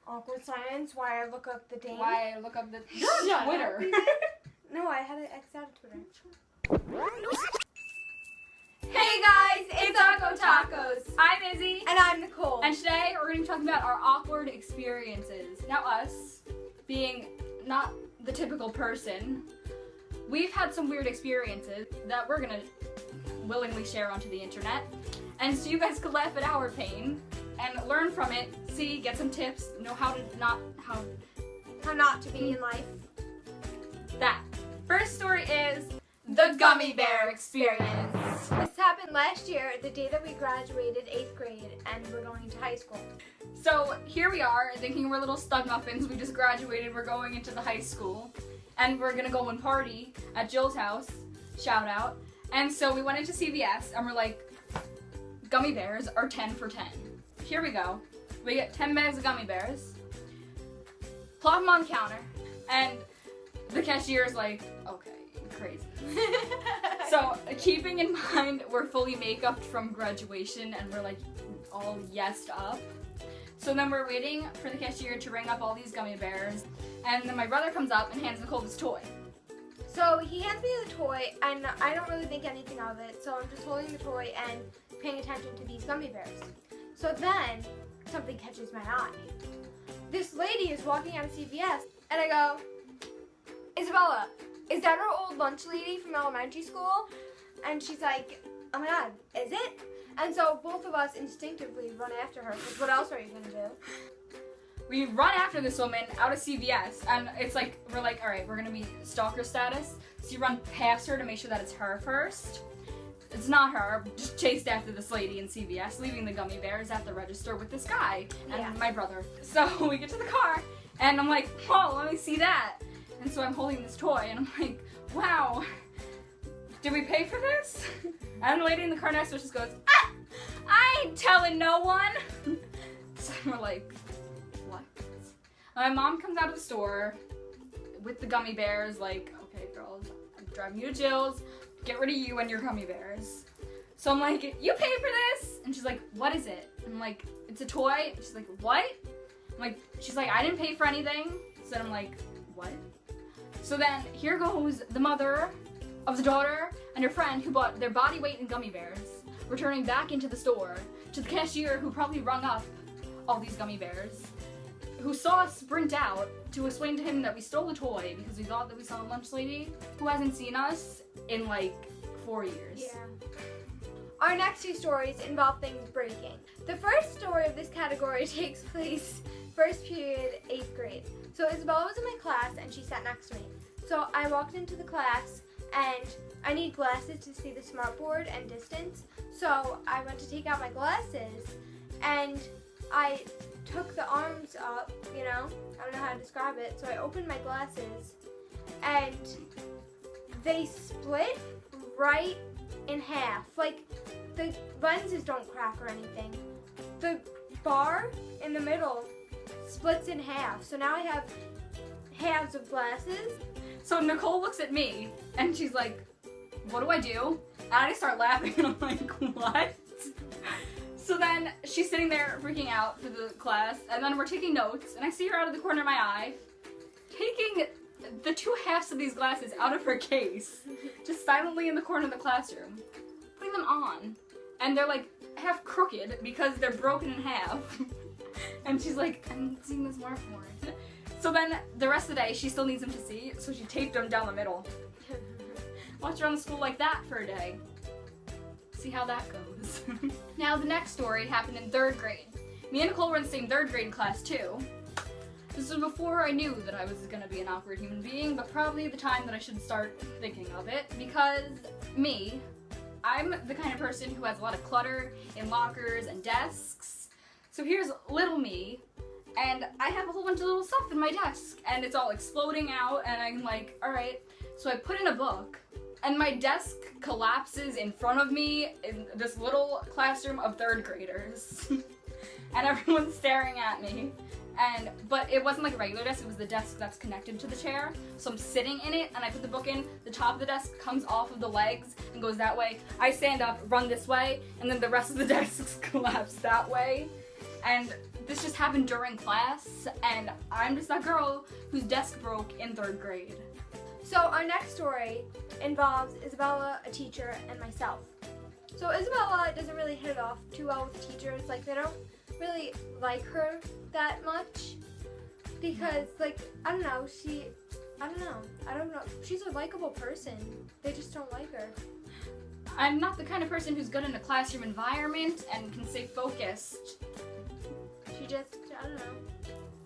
Awkward silence. Why I look up the date. Why I look up the Twitter. No, I had to X out of Twitter. Hey guys, it's Taco Tacos. I'm Izzy. And I'm Nicole. And today we're going to be talking about our awkward experiences. Now us, being not the typical person, we've had some weird experiences that we're going to willingly share onto the internet. And so you guys could laugh at our pain and learn from it, see, get some tips, know how not to be in life. That. First story is the gummy bear experience. This happened last year, the day that we graduated 8th grade and we're going to high school. So here we are, thinking we're little stud muffins. We just graduated, we're going into the high school, and we're gonna go and party at Jill's house, shout out. And so we went into CVS and we're like, gummy bears are 10 for 10. Here we go. We get 10 bags of gummy bears, plop them on the counter, and the cashier's like, okay, crazy. So keeping in mind we're fully make-upped from graduation and we're like all yesed up. So then we're waiting for the cashier to ring up all these gummy bears, and then my brother comes up and hands Nicole this toy. So he hands me the toy and I don't really think anything of it, so I'm just holding the toy and paying attention to these gummy bears. So then something catches my eye. This lady is walking out of CVS and I go, Isabella, is that our old lunch lady from elementary school? And she's like, oh my god, is it? And so both of us instinctively run after her, because what else are you gonna do? We run after this woman out of CVS, and it's like, we're like, all right, we're gonna be stalker status. So you run past her to make sure that it's her first. It's not her, just chased after this lady in CVS, leaving the gummy bears at the register with this guy and my brother. So we get to the car, and I'm like, whoa, let me see that. And so I'm holding this toy, and I'm like, wow, did we pay for this? And the lady in the car next to us just goes, ah, I ain't telling no one. So we're like, what? My mom comes out of the store with the gummy bears, like, okay, girls, I'm driving you to Jill's, get rid of you and your gummy bears. So I'm like, you pay for this? And she's like, what is it? And I'm like, it's a toy. And she's like, what? I'm like, she's like, I didn't pay for anything. So I'm like, what? So then here goes the mother of the daughter and her friend who bought their body weight in gummy bears, returning back into the store to the cashier who probably rung up all these gummy bears, who saw us sprint out to explain to him that we stole the toy because we thought that we saw a lunch lady who hasn't seen us in like 4 years. Yeah. Our next two stories involve things breaking. The first story of this category takes place first period, 8th grade. So Isabella was in my class and she sat next to me. So I walked into the class and I need glasses to see the smartboard and distance. So I went to take out my glasses and I took the arms up, you know, I don't know how to describe it. So I opened my glasses and they split right in half. Like, the lenses don't crack or anything. The bar in the middle splits in half. So now I have halves of glasses. So Nicole looks at me and she's like, what do I do? And I just start laughing and I'm like, what? So then she's sitting there freaking out for the class, and then we're taking notes, and I see her out of the corner of my eye taking the two halves of these glasses out of her case, just silently in the corner of the classroom, putting them on. And they're like half crooked because they're broken in half. And she's like, I'm seeing the smartboard. So then the rest of the day she still needs them to see, so she taped them down the middle. Watch her on the school like that for a day. See how that goes. Now the next story happened in 3rd grade. Me and Nicole were in the same 3rd grade class too. This was before I knew that I was gonna be an awkward human being, but probably the time that I should start thinking of it, because I'm the kind of person who has a lot of clutter in lockers and desks. So here's little me, and I have a whole bunch of little stuff in my desk, and it's all exploding out, and I'm like, alright. So I put in a book, and my desk collapses in front of me in this little classroom of 3rd graders. And everyone's staring at me. But it wasn't like a regular desk, it was the desk that's connected to the chair. So I'm sitting in it, and I put the book in, the top of the desk comes off of the legs and goes that way. I stand up, run this way, and then the rest of the desks collapse that way. And this just happened during class, and I'm just that girl whose desk broke in 3rd grade. So our next story involves Isabella, a teacher, and myself. So Isabella doesn't really hit it off too well with teachers. Like, they don't really like her that much because, like, I don't know, she's a likable person. They just don't like her. I'm not the kind of person who's good in a classroom environment and can stay focused. She just, I don't know.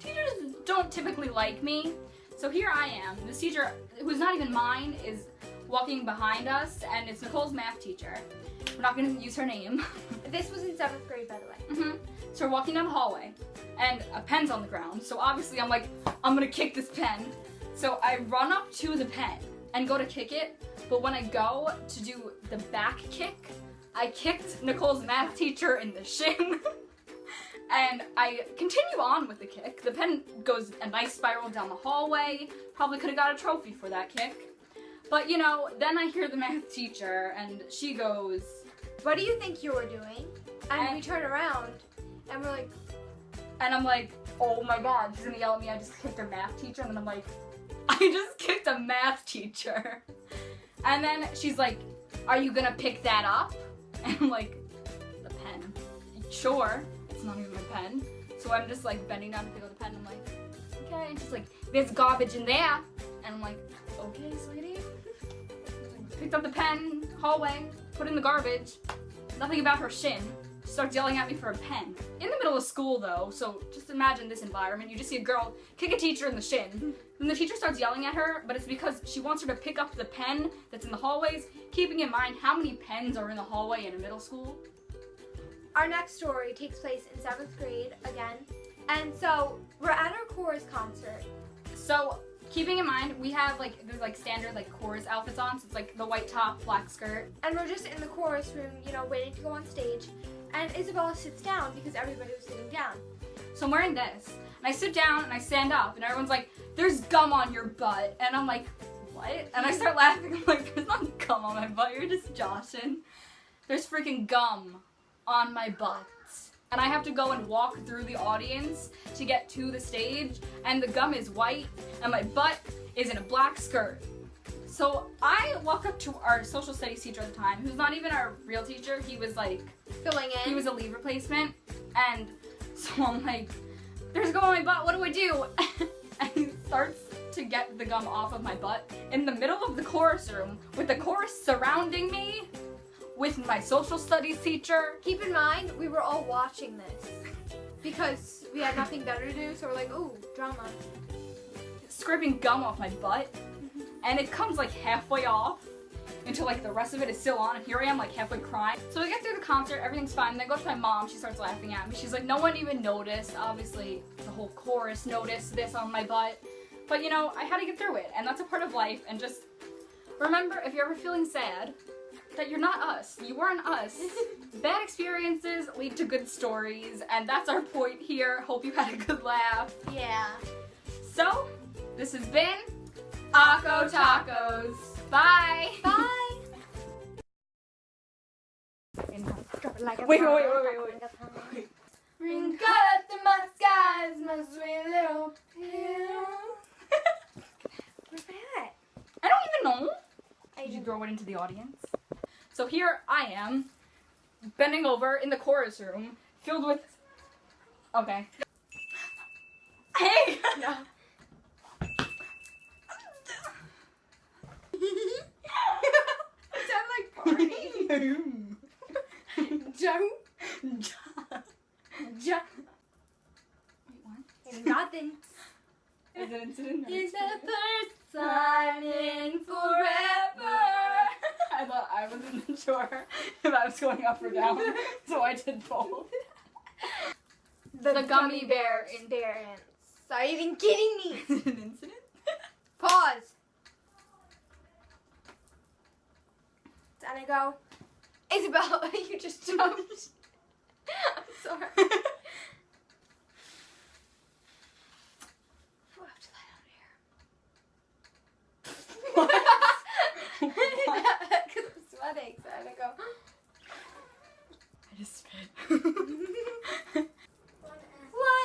Teachers don't typically like me. So here I am. This teacher, who's not even mine, is walking behind us, and it's Nicole's math teacher. We're not going to use her name. This was in 7th grade, by the way. So we're walking down the hallway, and a pen's on the ground. So obviously I'm like, I'm going to kick this pen. So I run up to the pen and go to kick it, but when I go to do the back kick, I kicked Nicole's math teacher in the shin. And I continue on with the kick. The pen goes a nice spiral down the hallway. Probably could have got a trophy for that kick. But, you know, then I hear the math teacher, and she goes, "What do you think you were doing?" And we turn around, and we're like... And I'm like, oh my god, she's gonna yell at me, I just kicked her math teacher. And then I'm like, I just kicked a math teacher. And then she's like, "Are you gonna pick that up?" And I'm like, the pen. Sure. It's not even my pen. So I'm just like bending down to pick up the pen. I'm like, okay. And she's like, "There's garbage in there." And I'm like, okay, sweetie. Picked up the pen, hallway, put in the garbage. Nothing about her shin. She starts yelling at me for a pen. In the middle of school though, so just imagine this environment. You just see a girl kick a teacher in the shin. Then the teacher starts yelling at her, but it's because she wants her to pick up the pen that's in the hallways, keeping in mind how many pens are in the hallway in a middle school. Our next story takes place in 7th grade again. And so we're at our chorus concert. So keeping in mind, we have there's standard chorus outfits on. So it's like the white top, black skirt. And we're just in the chorus room, you know, waiting to go on stage. And Isabella sits down because everybody was sitting down. So I'm wearing this. And I sit down and I stand up and everyone's like, "There's gum on your butt." And I'm like, what? And I start laughing. I'm like, "There's not gum on my butt, you're just joshing." There's freaking gum on my butt. And I have to go and walk through the audience to get to the stage, and the gum is white, and my butt is in a black skirt. So I walk up to our social studies teacher at the time, who's not even our real teacher. He was filling in. He was a leave replacement, and so I'm like, "There's gum on my butt, what do I do?" And he starts to get the gum off of my butt in the middle of the chorus room, with the chorus surrounding me, with my social studies teacher. Keep in mind, we were all watching this because we had nothing better to do, so we're like, ooh, drama. Scraping gum off my butt, and it comes halfway off until the rest of it is still on, and here I am halfway crying. So we get through the concert, everything's fine, and then I go to my mom, she starts laughing at me. She's like, "No one even noticed. Obviously, the whole chorus noticed this on my butt. But you know, I had to get through it, and that's a part of life, and just remember, if you're ever feeling sad, that you're not us. You weren't us. Bad experiences lead to good stories, and that's our point here. Hope you had a good laugh." Yeah. So, this has been Akko Tacos. Bye! Bye! Wait. Ring up to my skies, my sweet little pill. Where's my hat? I don't even know. Did you throw it into the audience? So here I am, bending over in the chorus room, filled with... Okay. Hey! No. You sound like Barney. Joe. Joe. Wait, what? It's nothing. Is it incident? It's the first time in forever. I wasn't sure if I was going up or down, so I did both. The gummy bear experience. Are you even kidding me? Is it an incident? Pause. And I go, "Isabella, you just jumped." I'm sorry. We'll have to lie down here. Because I'm sweating, so I go. I just spit. What